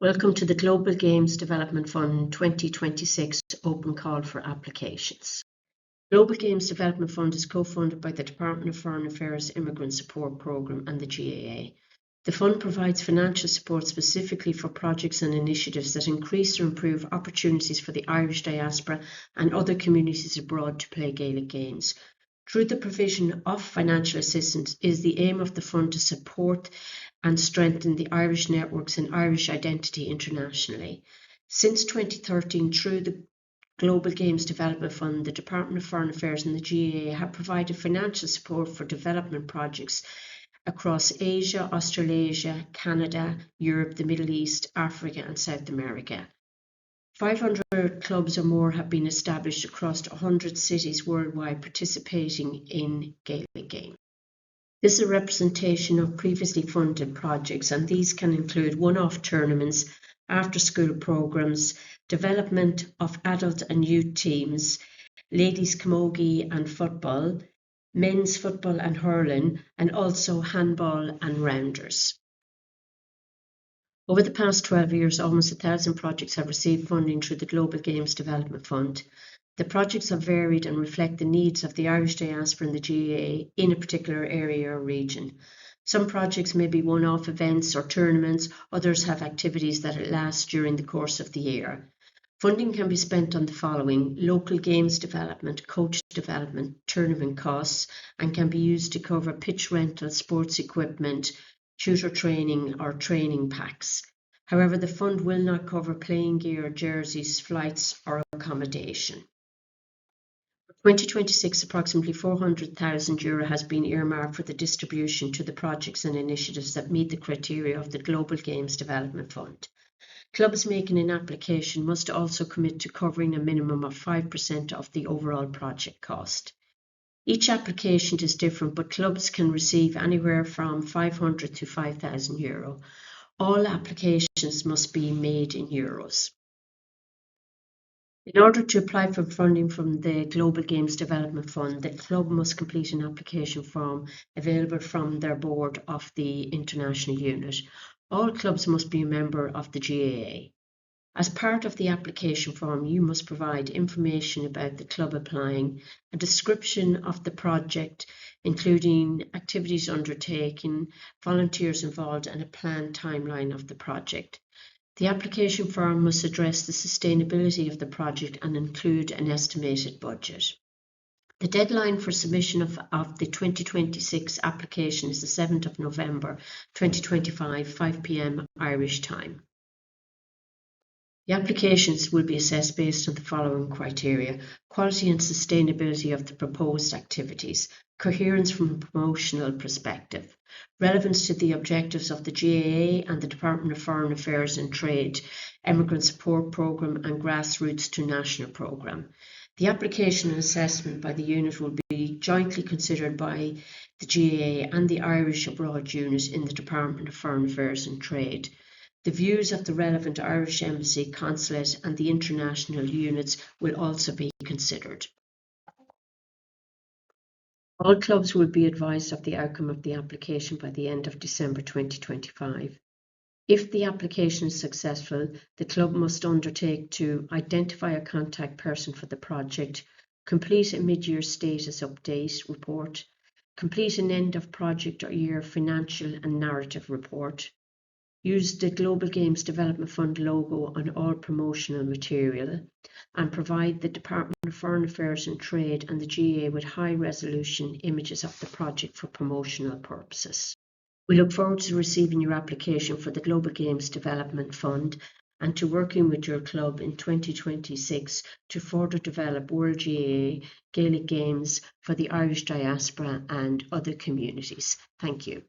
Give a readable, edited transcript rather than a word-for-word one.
Welcome to the Global Games Development Fund 2026 open call for applications. Global Games Development Fund is co-funded by the Department of Foreign Affairs Immigrant Support Programme and the GAA. The fund provides financial support specifically for projects and initiatives that increase or improve opportunities for the Irish diaspora and other communities abroad to play Gaelic games. Through the provision of financial assistance is the aim of the fund to support and strengthen the Irish networks and Irish identity internationally. Since 2013, through the Global Games Development Fund, the Department of Foreign Affairs and the GAA have provided financial support for development projects across Asia, Australasia, Canada, Europe, the Middle East, Africa and South America. 500 clubs or more have been established across 100 cities worldwide participating in Gaelic games. This is a representation of previously funded projects, and these can include one-off tournaments, after-school programs, development of adult and youth teams, ladies camogie and football, men's football and hurling, and also handball and rounders. Over the past 12 years, almost 1,000 projects have received funding through the Global Games Development Fund. The projects have varied and reflect the needs of the Irish diaspora and the GAA in a particular area or region. Some projects may be one-off events or tournaments, others have activities that last during the course of the year. Funding can be spent on the following: local games development, coach development, tournament costs, and can be used to cover pitch rental, sports equipment, tutor training or training packs. However, the fund will not cover playing gear, jerseys, flights or accommodation. For 2026, approximately €400,000 has been earmarked for the distribution to the projects and initiatives that meet the criteria of the Global Games Development Fund. Clubs making an application must also commit to covering a minimum of 5% of the overall project cost. Each application is different, but clubs can receive anywhere from €500 to €5,000. All applications must be made in euros. In order to apply for funding from the Global Games Development Fund, the club must complete an application form available from their board of the international unit. All clubs must be a member of the GAA. As part of the application form, you must provide information about the club applying, a description of the project, including activities undertaken, volunteers involved, and a planned timeline of the project. The application form must address the sustainability of the project and include an estimated budget. The deadline for submission of the 2026 application is the 7th of November 2025, 5 p.m. Irish time. The applications will be assessed based on the following criteria: quality and sustainability of the proposed activities, coherence from a promotional perspective, relevance to the objectives of the GAA and the Department of Foreign Affairs and Trade, Immigrant Support Programme and Grassroots to National Programme. The application and assessment by the unit will be jointly considered by the GAA and the Irish Abroad unit in the Department of Foreign Affairs and Trade. The views of the relevant Irish Embassy, Consulate and the international units will also be considered. All clubs will be advised of the outcome of the application by the end of December 2025. If the application is successful, the club must undertake to identify a contact person for the project, complete a mid-year status update report, complete an end of project or year financial and narrative report, use the Global Games Development Fund logo on all promotional material, and provide the Department of Foreign Affairs and Trade and the GAA with high-resolution images of the project for promotional purposes. We look forward to receiving your application for the Global Games Development Fund and to working with your club in 2026 to further develop World GAA Gaelic Games for the Irish diaspora and other communities. Thank you.